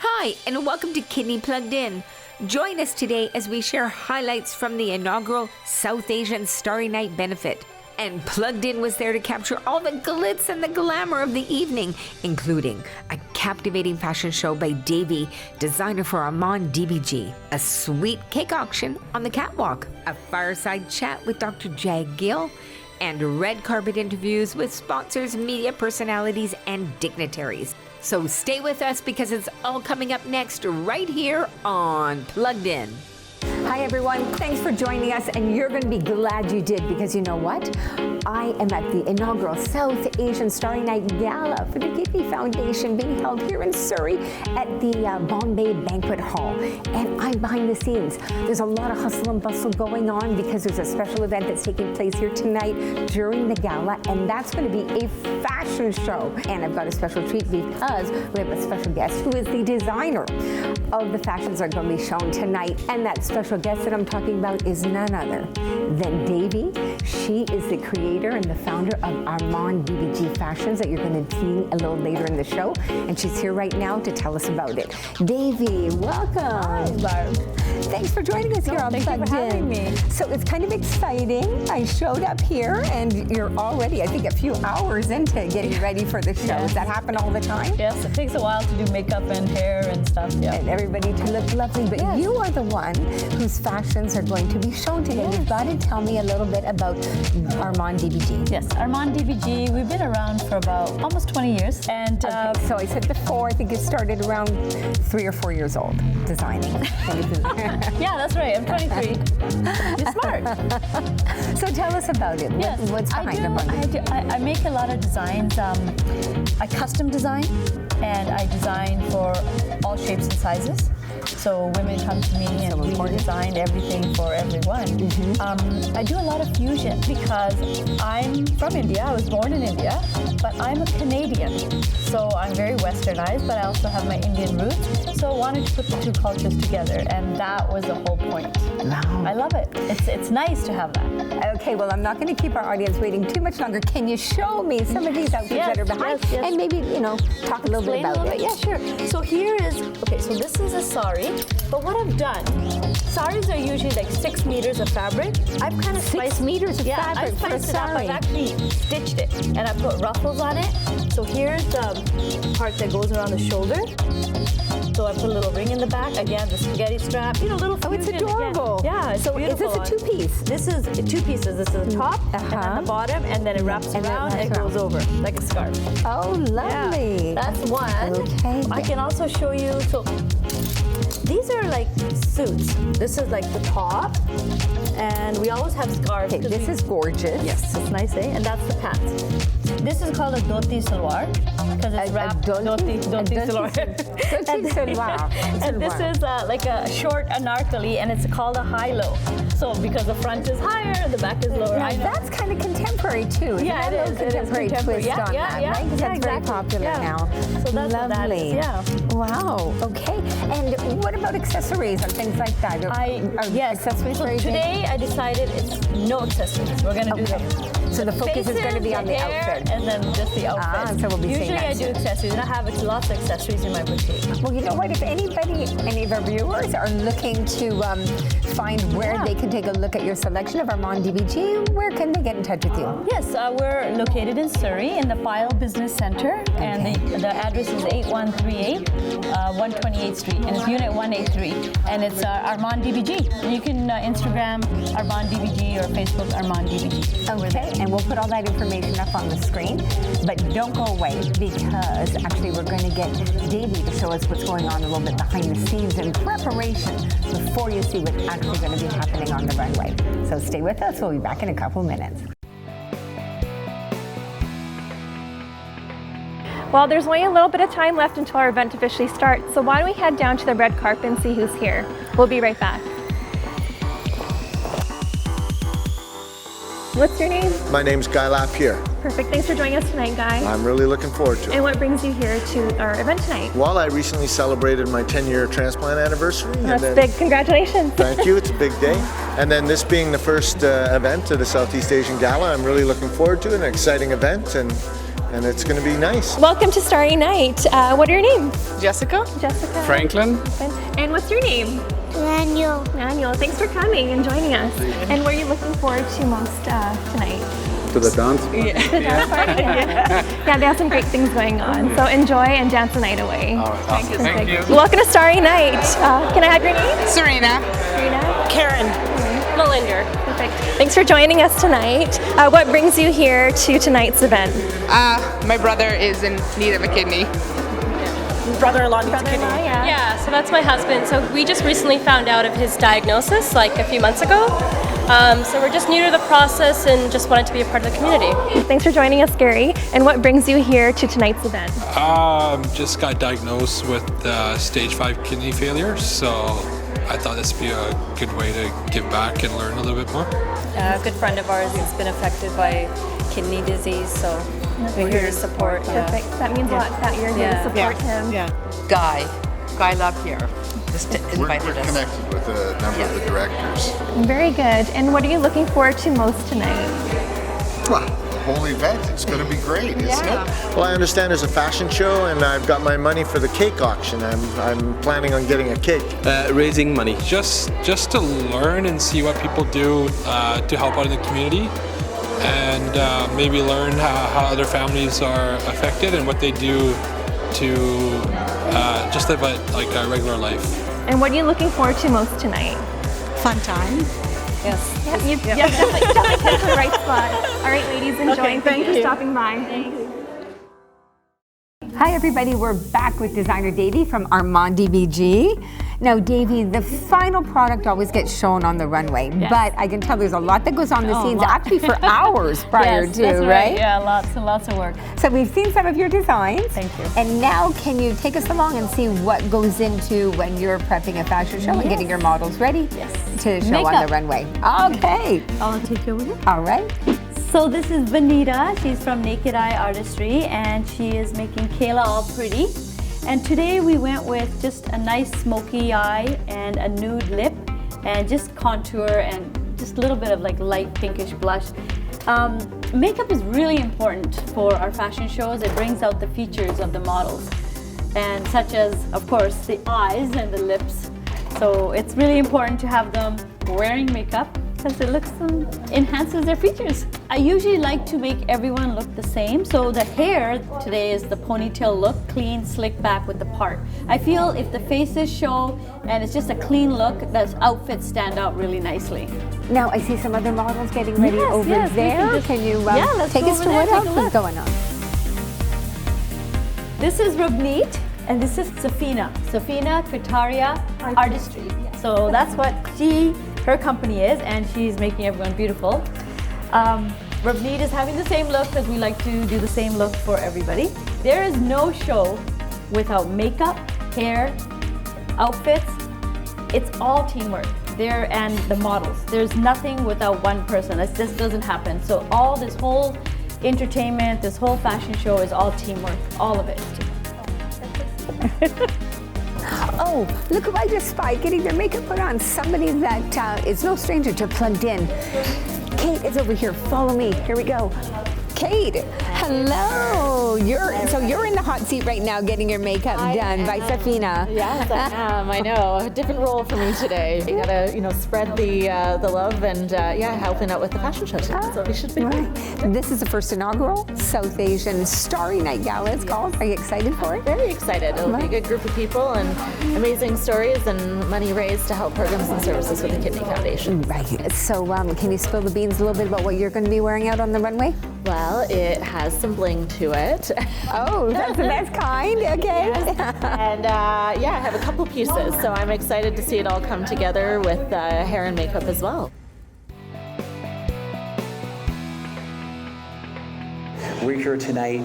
Hi, and welcome to Kidney Plugged In. Join us today as we share highlights from the inaugural South Asian Starry Night benefit. And Plugged In was there to capture all the glitz and the glamour of the evening, including a captivating fashion show by Davy, designer for Armaan DBG, a sweet cake auction on the catwalk, a fireside chat with Dr. Jagbir Gill, and red carpet interviews with sponsors, media personalities, and dignitaries. So stay with us because it's all coming up next right here on Plugged In. Hi everyone, thanks for joining us, and you're going to be glad you did because you know what? I am at the inaugural South Asian Starry Night Gala for the Kidney Foundation being held here in Surrey at the Bombay Banquet Hall, and I'm behind the scenes. There's a lot of hustle and bustle going on because there's a special event that's taking place here tonight during the gala, and that's going to be a fashion show. And I've got a special treat because we have a special guest who is the designer of the fashions that are going to be shown tonight, and that special guest that I'm talking about is none other than Davy. She is the creator and the founder of Armaan DBG Fashions that you're going to see a little later in the show, and she's here right now to tell us about it. Davy, welcome. Hi, Barb. Thanks for joining us here on Thank you for having me. So it's kind of exciting. I showed up here, and you're already, I think, a few hours into getting ready for the show. Yes. Does that happen all the time? Yes, it takes a while to do makeup and hair and stuff, yeah. And everybody to look lovely, but Yes. you are the one whose fashions are going to be shown today. Yes. You've got to tell me a little bit about Armaan DBG. Yes, Armaan DBG, we've been around for about almost 20 years. And Okay, so I said before, I think you started around 3 or 4 years old designing. yeah, that's right, I'm 23. You're smart. So tell us about it. Yes, What's behind I make a lot of designs. I custom design, and I design for all shapes and sizes. So women come to me and we design everything for everyone. I do a lot of fusion because I'm from India. I was born in India, but I'm a Canadian. So I'm very westernized, but I also have my Indian roots. So I wanted to put the two cultures together, and that was the whole point. Wow. I love it. It's nice to have that. Okay, well, I'm not going to keep our audience waiting too much longer. Can you show me some of these outfits Yes, that are behind? yes, yes. And maybe, talk a little bit about it. Yeah, sure. So here is, okay, so this is a sari, but what I've done, saris are usually like 6 meters of fabric. I've kind of 6 meters of fabric I've for a spiced it up. sari. I've actually stitched it, and I put ruffles on it. So here's the part that goes around the shoulder. So I put a little ring in the back. Again, the spaghetti strap. Little Oh, it's fusion. adorable. Again. Yeah, it's So is beautiful. this a two-piece? This is 2 pieces. This is the top, and then the bottom, and then it wraps And it around wraps and it goes over like a scarf. Oh, lovely. Yeah, that's one. Okay. I can also show you, so these are like suits. This is like the top, and we always have scarves. Okay, 'cause this we- is gorgeous. Yes, it's nice, eh? And that's the pants. This is called a dhoti salwar because it's wrapped. Dhoti salwar. Dhoti salwar. And this is like a short anarkali, and it's called a high-low. So because the front is higher and the back is lower. Now, I know. that's kind of contemporary too. Isn't Yeah, that it a is. little It is contemporary contemporary. twist Yeah, on yeah, that, yeah. right? 'Cause Yeah, that's very exactly. popular Yeah. now. So that's what that Lovely. is, yeah. Wow. Okay. And what about accessories and things like that? Yes. Accessories So very big? today I decided it's no accessories. We're gonna do Okay. them. So the focus is going to be on the hair, outfit. and then just the outfit. so we'll be seeing Usually I that do soon. accessories, and I have lots of accessories in my boutique. Well, you know what? If any of our viewers are looking to find where they can take a look at your selection of Armaan DBG, where can they get in touch with you? Yes, we're located in Surrey in the File Business Center, and the address is 8138 128th Street, and it's Unit 183, and it's Armaan DBG. You can Instagram Armaan DBG or Facebook Armaan DBG. Okay, and we'll put all that information up on the screen, but don't go away because actually we're going to get Davy to show us what's going on a little bit behind the scenes in preparation before you see what's actually going to be happening on the runway. So stay with us. We'll be back in a couple minutes. Well, there's only a little bit of time left until our event officially starts, so why don't we head down to the red carpet and see who's here. We'll be right back. What's your name? My name's Guy Lapierre. Perfect. Thanks for joining us tonight, Guy. I'm really looking forward to it. And what brings you here to our event tonight? Well, I recently celebrated my 10-year transplant anniversary. That's big. Congratulations. Thank you. It's a big day. And then this being the first event of the Southeast Asian Gala, I'm really looking forward to it. An exciting event, and and it's going to be nice. Welcome to Starry Night. What are your names? Jessica. Jessica. Franklin. And what's your name? Daniel. Daniel. Thanks for coming and joining us. And what are you looking forward to most tonight? To the dance. The dance party? Yeah, they have some great things going on. So enjoy and dance the night away. All right, awesome. Thank you. Welcome to Starry Night. Can I have your name? Serena. Serena? Karen. Melinda. Perfect. Thanks for joining us tonight. What brings you here to tonight's event? My brother is in need of a kidney. Brother-in-law needs a kidney. Yeah. So that's my husband. So we just recently found out of his diagnosis like a few months ago. So we're just new to the process and just wanted to be a part of the community. Thanks for joining us, Gary. And what brings you here to tonight's event? Just got diagnosed with stage 5 kidney failure, so I thought this would be a good way to give back and learn a little bit more. A good friend of ours has been affected by kidney disease, so we're here to support. Perfect. That means a lot that you're here to support him. Guy Lapierre just invited We're us. connected with a number of the directors. Very good. And what are you looking forward to most tonight? Well, the whole event, it's going to be great, isn't it? Well, I understand there's a fashion show, and I've got my money for the cake auction. I'm planning on getting a cake. Raising money. Just to learn and see what people do to help out in the community, and maybe learn how other families are affected and what they do to just live a regular life. And what are you looking forward to most tonight? Fun time. Yes. Yeah, you've definitely picked the right spot. All right, ladies, enjoy. Okay, Thank you for you. stopping by. Hi everybody, we're back with designer Davey from Armaan DBG. Now Davey, the final product always gets shown on the runway, but I can tell there's a lot that goes on the scenes actually for hours prior Yes, to, that's right? Yeah, lots and lots of work. So we've seen some of your designs. Thank you. And now can you take us along and see what goes into when you're prepping a fashion show and getting your models ready to show on the runway? Okay. I'll take you over here. All right. So this is Vanita. She's from Naked Eye Artistry, and she is making Kayla all pretty. And today we went with just a nice smoky eye and a nude lip, and just contour and just a little bit of like light pinkish blush. Makeup is really important for our fashion shows. It brings out the features of the models, and such as, of course, the eyes and the lips. So it's really important to have them wearing makeup because it looks enhances their features. I usually like to make everyone look the same. So the hair today is the ponytail look, clean, slick back with the part. I feel if the faces show and it's just a clean look, those outfits stand out really nicely. Now I see some other models getting ready over yes, we there. can Can you let's take go us over to there, what take else a is look. going on? This is Ravneet, and this is Safina. Safina Kataria Artistry. So that's what her company is, and she's making everyone beautiful. Ravneet is having the same look because we like to do the same look for everybody. There is no show without makeup, hair, outfits. It's all teamwork. There and the models. There's nothing without one person. This doesn't happen. So all this whole entertainment, this whole fashion show is all teamwork. All of it. Oh, look who I just spied getting their makeup put on. Somebody that is no stranger to Plugged In. Kate is over here. Follow me. Here we go. Kate, hello. You're in the hot seat right now getting your makeup done by Safina. Yes, I am. I know. A different role for me today. You gotta, spread the love and helping out with the fashion show. So we should be right. This is the first inaugural South Asian Starry Night Gala. It's called. Are you excited for it? very excited. It'll be a good group of people and amazing stories and money raised to help programs and services with the Kidney Foundation. Right. So can you spill the beans a little bit about what you're going to be wearing out on the runway? Well, it has some bling to it. Oh, that's the best kind. Okay. And I have a couple pieces, so I'm excited to see it all come together with hair and makeup as well. We're here tonight.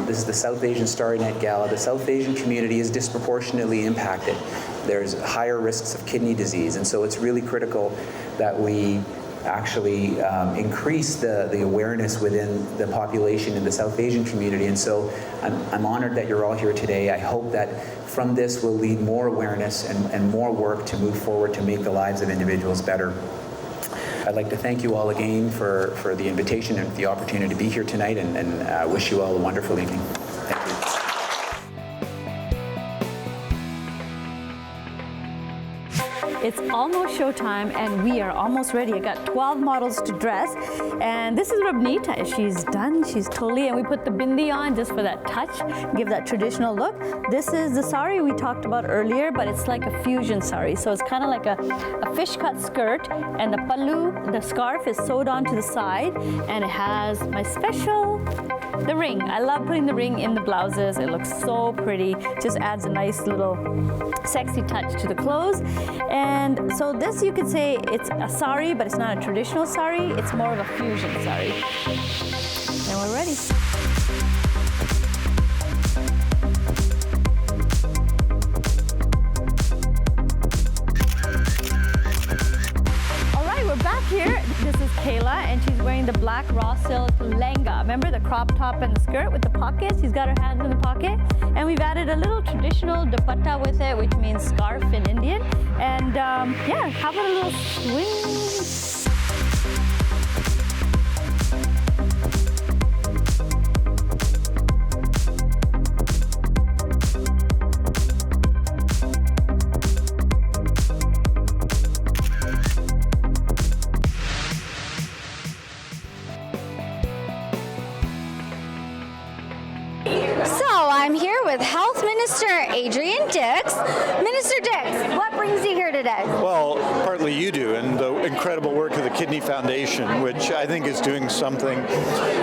This is the South Asian Starry Night Gala. The South Asian community is disproportionately impacted. There's higher risks of kidney disease, and so it's really critical that we actually increase the awareness within the population in the South Asian community. And so I'm honored that you're all here today. I hope that from this will lead more awareness and more work to move forward to make the lives of individuals better. I'd like to thank you all again for the invitation and the opportunity to be here tonight, and wish you all a wonderful evening. Thank you. It's almost showtime and we are almost ready. I got 12 models to dress, and this is Rabnita. She's done, she's totally, and we put the bindi on just for that touch, give that traditional look. This is the sari we talked about earlier, but it's like a fusion sari. So it's kind of like a fish cut skirt, and the pallu, the scarf is sewed onto the side, and it has my special, the ring. I love putting the ring in the blouses. It looks so pretty. Just adds a nice little sexy touch to the clothes. And so this, you could say it's a sari, but it's not a traditional sari. It's more of a fusion sari. And we're ready. All right, we're back here. This is Kayla, and she's wearing the black raw silk lenga. Remember the crop top and the skirt with the pockets? She's got her hands in the pocket. And we've added a little traditional dupatta with it, which means scarf in Indian. And yeah, how about a little swing? I'm here with Health Minister Adrian Dix. Minister Dix, what brings you here today? Well, partly you do, and the incredible work of the Kidney Foundation, which I think is doing something.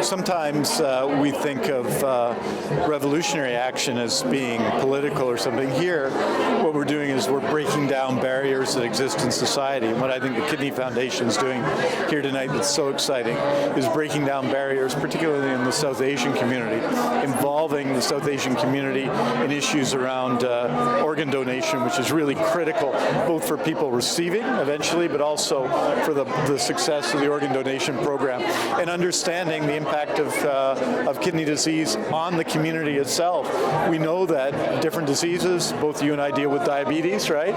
Sometimes we think of revolutionary action as being political or something. Here, what we're doing is we're breaking down barriers that exist in society. And what I think the Kidney Foundation is doing here tonight that's so exciting is breaking down barriers, particularly in the South Asian community, involving the South Asian community in issues around organ donation, which is really critical both for people receiving eventually, but also for the success of the organ donation program, and understanding the impact of kidney disease on the community itself. We know that different diseases, both you and I deal with diabetes, right,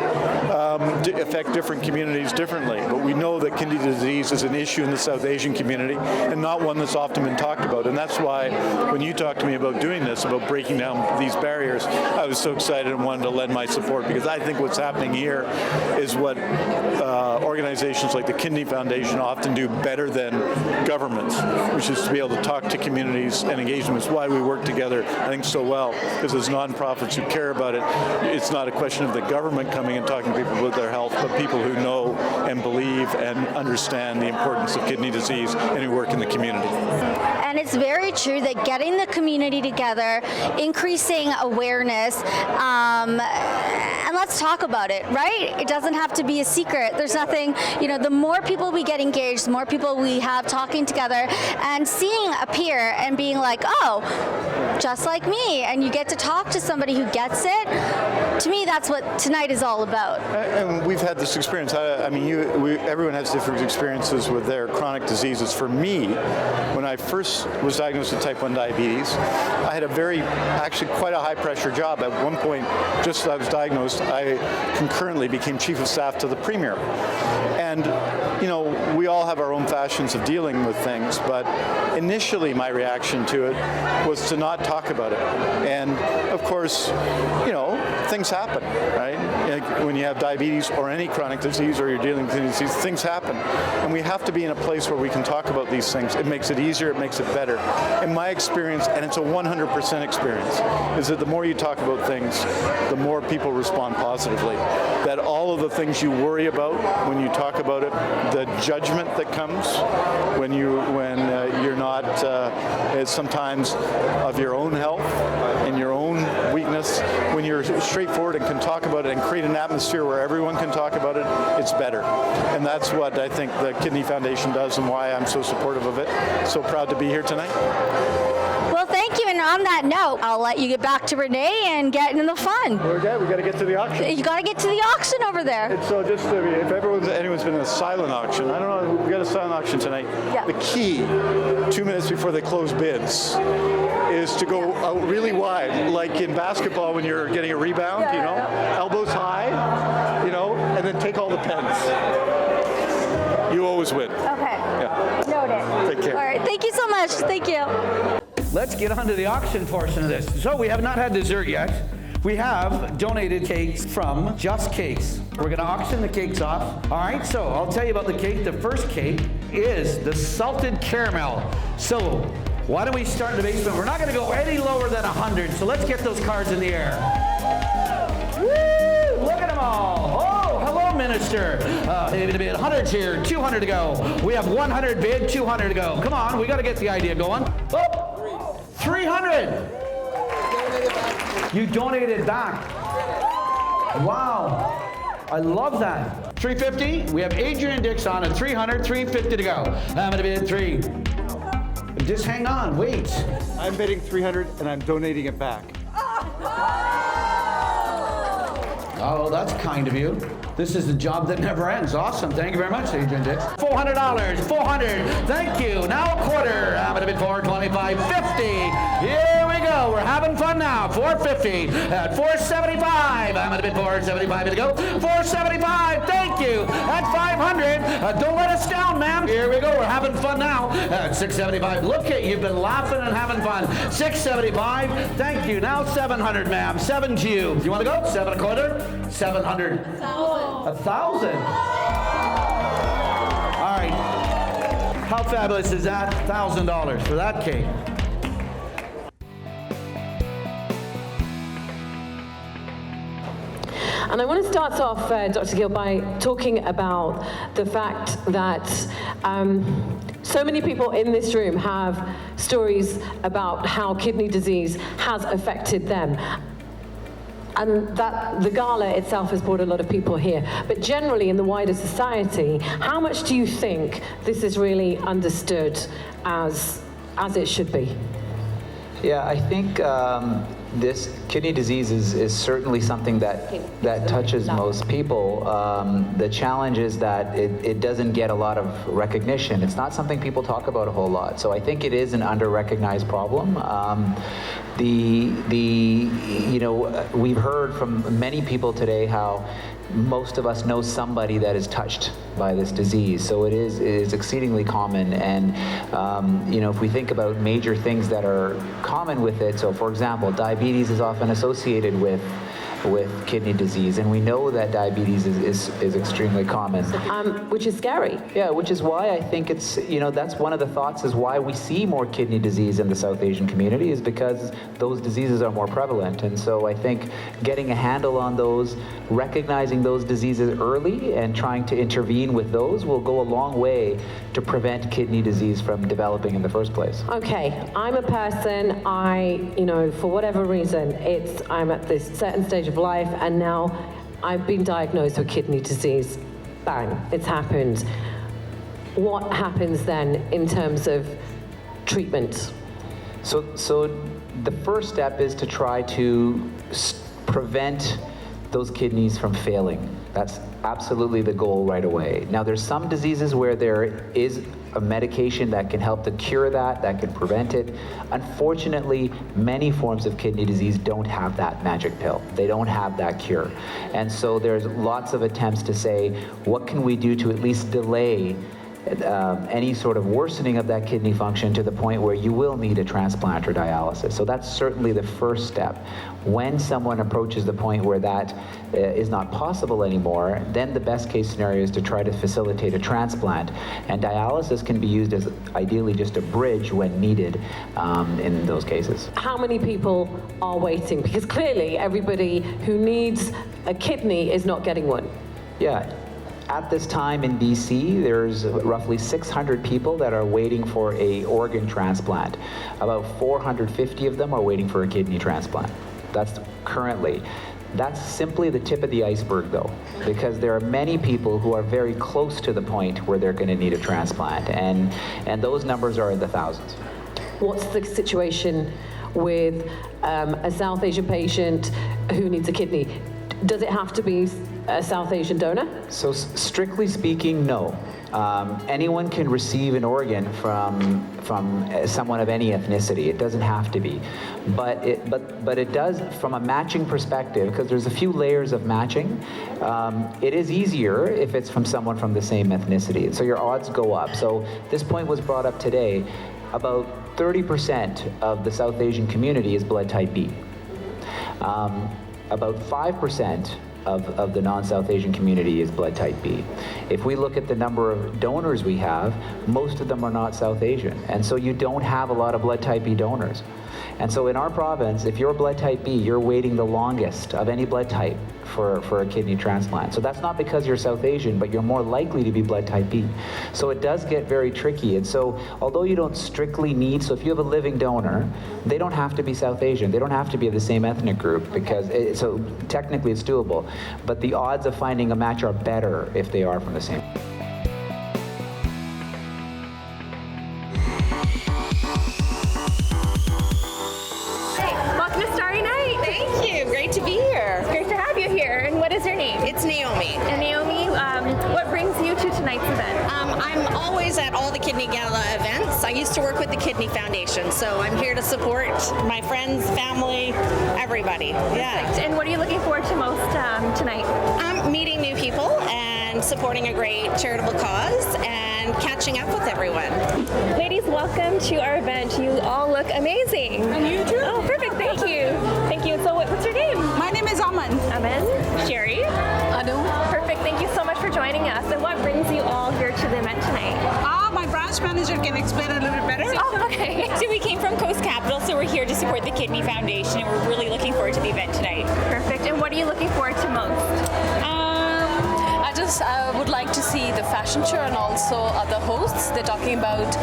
affect different communities differently, but we know that kidney disease is an issue in the South Asian community and not one that's often been talked about, and that's why when you talked to me about doing this, about breaking down these barriers, I was so excited and wanted to lend my support, because I think what's happening here is what organizations like the Kidney Foundation often do better than governments, which is to be able to talk to communities and engage them. It's why we work together, I think, so well, because as nonprofits who care about it, it's not a question of the government coming and talking to people about their health, but people who know and believe and understand the importance of kidney disease and who work in the community. And it's very true that getting the community together, increasing awareness, and let's talk about it, right? It doesn't have to be a secret. There's nothing, the more people we get engaged, the more people we have talking together and seeing a peer and being like, oh, just like me, and you get to talk to somebody who gets it. To me, that's what tonight is all about. And we've had this experience. Everyone has different experiences with their chronic diseases. For me, when I first was diagnosed with type 1 diabetes, I had actually quite a high pressure job. At one point, just as I was diagnosed, I concurrently became chief of staff to the premier. And, we all have our own fashions of dealing with things, but initially my reaction to it was to not talk about it. And of course, things happen, right? When you have diabetes or any chronic disease, or you're dealing with disease, things happen. And we have to be in a place where we can talk about these things. It makes it easier, it makes it better. In my experience, and it's a 100% experience, is that the more you talk about things, the more people respond positively. That all of the things you worry about when you talk about it, the judgment that comes when you're not sometimes of your own health and your own weakness, when you're straightforward and can talk about it and create an atmosphere where everyone can talk about it, it's better. And that's what I think the Kidney Foundation does, and why I'm so supportive of it. So proud to be here tonight. Well, thank you. And on that note, I'll let you get back to Renee and get into the fun. Okay, we got to get to the auction. You got to get to the auction over there. And so just if anyone's been in a silent auction, I don't know, we got a silent auction tonight. Yeah. The key, 2 minutes before they close bids, is to go out really wide, like in basketball when you're getting a rebound, elbows high, and then take all the pens. You always those win. Okay. Yeah. Noted. Take care. All right. Thank you so much. Thank you. Let's get on to the auction portion of this. So we have not had dessert yet. We have donated cakes from Just Cakes. We're gonna auction the cakes off. All right, so I'll tell you about the cake. The first cake is the salted caramel. So why don't we start in the basement? We're not gonna go any lower than 100, so let's get those cards in the air. Woo! Look at them all. Oh, hello, Minister. Maybe to bid 100's here, 200 to go. We have 100 bid, 200 to go. Come on, we gotta get the idea going. Oh, 300. You donated back. Wow. I love that. 350. We have Adrian Dixon at 300, 350 to go. I'm gonna bid 3. Just hang on, wait. I'm bidding 300 and I'm donating it back. Oh, that's kind of you. This is the job that never ends. Awesome. Thank you very much, Adrian Dix. $400. 400. Thank you. Now a quarter. I'm gonna bid 425. 50. Here we go. We're having fun now. 450. At 475. I'm gonna bid 475 to go. 475. Thank you. At 500. Don't let us down, ma'am. Here we go. We're having fun now. At 675. Look at you've been laughing and having fun. 675. Thank you. Now 700, ma'am. 7 to you. You want to go? 7 a quarter. 700. 1,000. All right. How fabulous is that? $1,000 for that cake. And I want to start off, Dr. Gill, by talking about the fact that so many people in this room have stories about how kidney disease has affected them. And that the gala itself has brought a lot of people here. But generally in the wider society, how much do you think this is really understood as it should be? Yeah, I think this kidney disease is certainly something that touches most people. The challenge is that it doesn't get a lot of recognition. It's not something people talk about a whole lot. So I think it is an under-recognized problem. We've heard from many people today how most of us know somebody that is touched by this disease. So it is exceedingly common. And, if we think about major things that are common with it, so for example, diabetes is often associated with kidney disease, and we know that diabetes is extremely common. Which is scary. Yeah, which is why I think it's, that's one of the thoughts is why we see more kidney disease in the South Asian community is because those diseases are more prevalent. And so I think getting a handle on those, recognizing those diseases early and trying to intervene with those will go a long way to prevent kidney disease from developing in the first place. Okay, I'm a person, for whatever reason, I'm at this certain stage of life, and now I've been diagnosed with kidney disease. Bang, it's happened. What happens then in terms of treatment? So the first step is to try to prevent those kidneys from failing. That's absolutely the goal right away. Now, there's some diseases where there is a medication that can help to cure that can prevent it. Unfortunately, many forms of kidney disease don't have that magic pill. They don't have that cure. And so there's lots of attempts to say, what can we do to at least delay any sort of worsening of that kidney function to the point where you will need a transplant or dialysis. So that's certainly the first step. When someone approaches the point where that is not possible anymore, then the best case scenario is to try to facilitate a transplant. And dialysis can be used as ideally just a bridge when needed in those cases. How many people are waiting? Because clearly everybody who needs a kidney is not getting one. Yeah. At this time in BC, there's roughly 600 people that are waiting for an organ transplant. About 450 of them are waiting for a kidney transplant. That's currently. That's simply the tip of the iceberg, though, because there are many people who are very close to the point where they're going to need a transplant, and those numbers are in the thousands. What's the situation with a South Asian patient who needs a kidney? Does it have to be a South Asian donor? So strictly speaking, no. Anyone can receive an organ from someone of any ethnicity. It doesn't have to be, but it does from a matching perspective, because there's a few layers of matching. It is easier if it's from someone from the same ethnicity, so your odds go up. So this point was brought up today. About 30% of the South Asian community is blood type B. About 5% of the non-South Asian community is blood type B. If we look at the number of donors we have, most of them are not South Asian. And so you don't have a lot of blood type B donors. And so in our province, if you're blood type B, you're waiting the longest of any blood type for a kidney transplant. So that's not because you're South Asian, but you're more likely to be blood type B. So it does get very tricky. And so although you don't strictly need, so if you have a living donor, they don't have to be South Asian. They don't have to be of the same ethnic group, because so technically it's doable. But the odds of finding a match are better if they are from the same. Welcome to Starry Night. Thank you. Great to be here. It's great to have you here. And what is your name? It's Naomi. And Naomi, what brings you to tonight's event? I'm always at all the Kidney Gala events. I used to work with the Kidney Foundation, so I'm here to support my friends, family, everybody. Yeah. Perfect. And what are you looking forward to most tonight? Meeting new people and supporting a great charitable cause and catching up with everyone. Ladies, welcome to our event. You all look amazing. And you too. Oh, perfect. Thank you. Thank you. So what's your name? My name is Aman. Aman. Sherry. Anu. Perfect. Thank you so much for joining us. And what brings you all here to the event tonight? My branch manager can explain a little bit better. Oh, okay. So we came from Coast Capital, so we're here to support the Kidney Foundation, and we're really looking forward to the event tonight. Perfect. And what are you looking forward to most? I would like to see the fashion show and also other hosts. They're talking about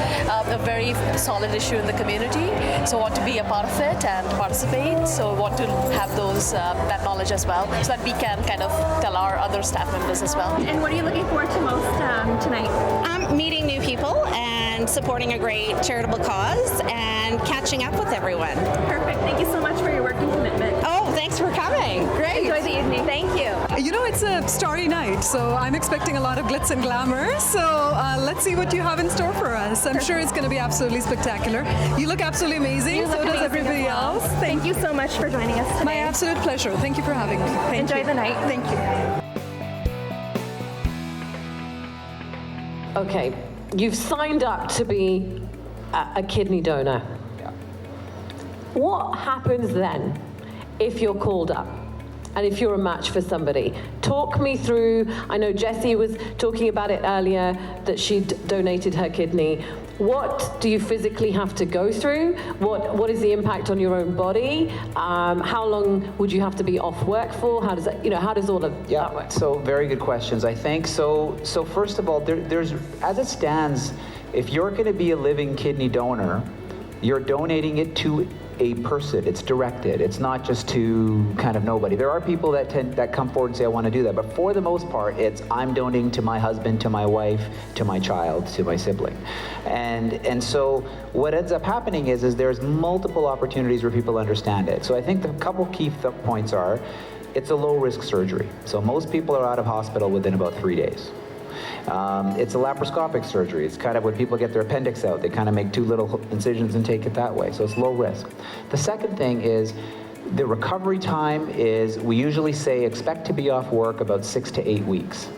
a very solid issue in the community, so I want to be a part of it and participate. So I want to have those that knowledge as well, so that we can kind of tell our other staff members as well. And what are you looking forward to most tonight? Meeting new people and supporting a great charitable cause and catching up with everyone. Perfect. Thank you so much for your work and commitment. Oh, thanks for coming. Great. Enjoy the evening. Thank you. You know, it's a starry night, so I'm expecting a lot of glitz and glamour. So let's see what you have in store for us. I'm sure it's going to be absolutely spectacular. You look absolutely amazing. So does everybody else. Thank you so much for joining us today. My absolute pleasure. Thank you for having me. Enjoy the night. Thank you. Okay, you've signed up to be a kidney donor. Yeah. What happens then if you're called up and if you're a match for somebody? Talk me through, I know Jessie was talking about it earlier, that she'd donated her kidney. What do you physically have to go through? What is the impact on your own body? How long would you have to be off work for? How does that, how does all of that work? So very good questions, I think. So first of all, there's, as it stands, if you're going to be a living kidney donor, you're donating it to a person. It's directed. It's not just to kind of nobody. There are people that come forward and say, I want to do that. But for the most part, it's I'm donating to my husband, to my wife, to my child, to my sibling. And so what ends up happening is there's multiple opportunities where people understand it. So I think the couple key points are, it's a low-risk surgery. So most people are out of hospital within about 3 days. It's a laparoscopic surgery. It's kind of when people get their appendix out, they kind of make 2 little incisions and take it that way. So it's low risk. The second thing is the recovery time is, we usually say expect to be off work about 6 to 8 weeks.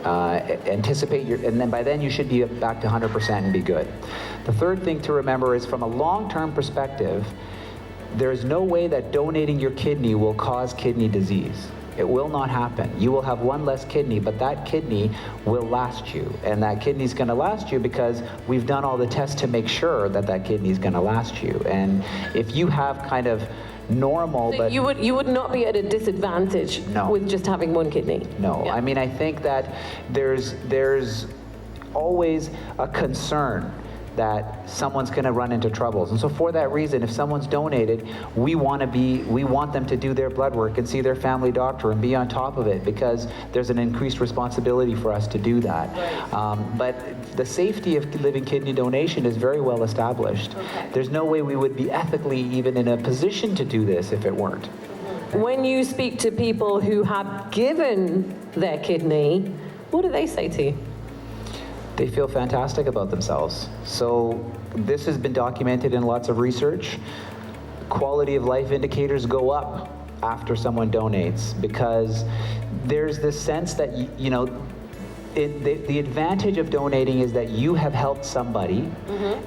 Anticipate and then by then you should be back to 100% and be good. The third thing to remember is from a long-term perspective, there's no way that donating your kidney will cause kidney disease. It will not happen. You will have 1 less kidney, but that kidney will last you. And that kidney's going to last you because we've done all the tests to make sure that that kidney's going to last you. And if you have kind of normal, So but you would not be at a disadvantage with just having 1 kidney? no. Yeah. I mean, I think that there's always a concern that someone's going to run into troubles. And so for that reason, if someone's donated, we want them to do their blood work and see their family doctor and be on top of it, because there's an increased responsibility for us to do that. But the safety of living kidney donation is very well established. There's no way we would be ethically even in a position to do this if it weren't. When you speak to people who have given their kidney, what do they say to you? They feel fantastic about themselves. So this has been documented in lots of research. Quality of life indicators go up after someone donates because there's this sense that, you know, the advantage of donating is that you have helped somebody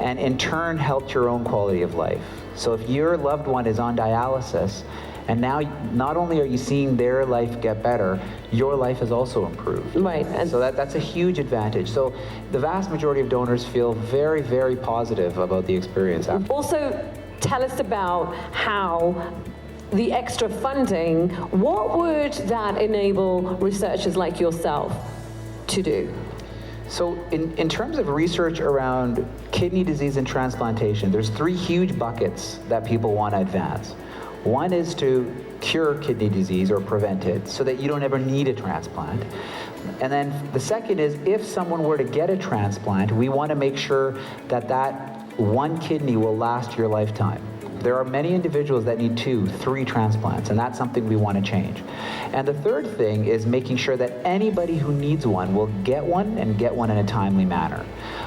and in turn helped your own quality of life. So if your loved one is on dialysis, and now not only are you seeing their life get better, your life has also improved. Right. And so that's a huge advantage. So the vast majority of donors feel very, very positive about the experience. Also, tell us about how the extra funding, what would that enable researchers like yourself to do? So in terms of research around kidney disease and transplantation, there's 3 huge buckets that people want to advance. One is to cure kidney disease or prevent it so that you don't ever need a transplant. And then the second is if someone were to get a transplant, we want to make sure that that one kidney will last your lifetime. There are many individuals that need 2, 3 transplants, and that's something we want to change. And the third thing is making sure that anybody who needs one will get one and get one in a timely manner.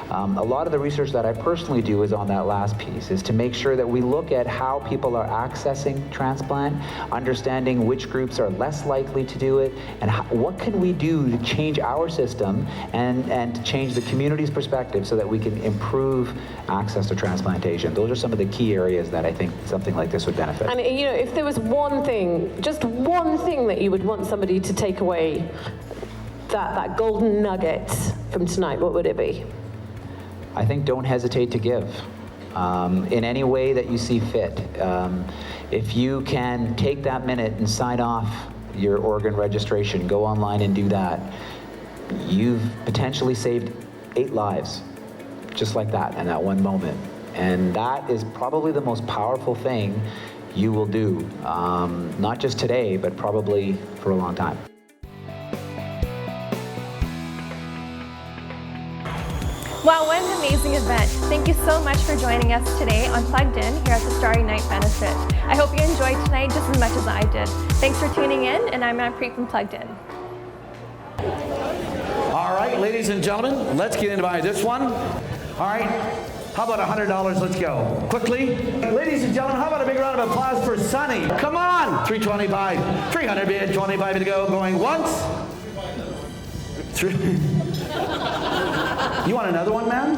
A lot of the research that I personally do is on that last piece, is to make sure that we look at how people are accessing transplant, understanding which groups are less likely to do it, and what can we do to change our system and to change the community's perspective so that we can improve access to transplantation. Those are some of the key areas that I think something like this would benefit. And you know, if there was one thing, just one thing that you would want somebody to take away, that golden nugget from tonight, what would it be? I think don't hesitate to give in any way that you see fit. If you can take that minute and sign off your organ registration, go online and do that, you've potentially saved 8 lives, just like that, in that one moment. And that is probably the most powerful thing you will do, not just today, but probably for a long time. Wow, what an amazing event. Thank you so much for joining us today on Plugged In here at the Starry Night Benefit. I hope you enjoyed tonight just as much as I did. Thanks for tuning in, and I'm Manpreet from Plugged In. All right, ladies and gentlemen, let's get into this one. All right, how about $100? Let's go. Quickly. Ladies and gentlemen, how about a big round of applause for Sunny? Come on. 325, 300 bid, 25 to go. Going once. 3. You want another one, man?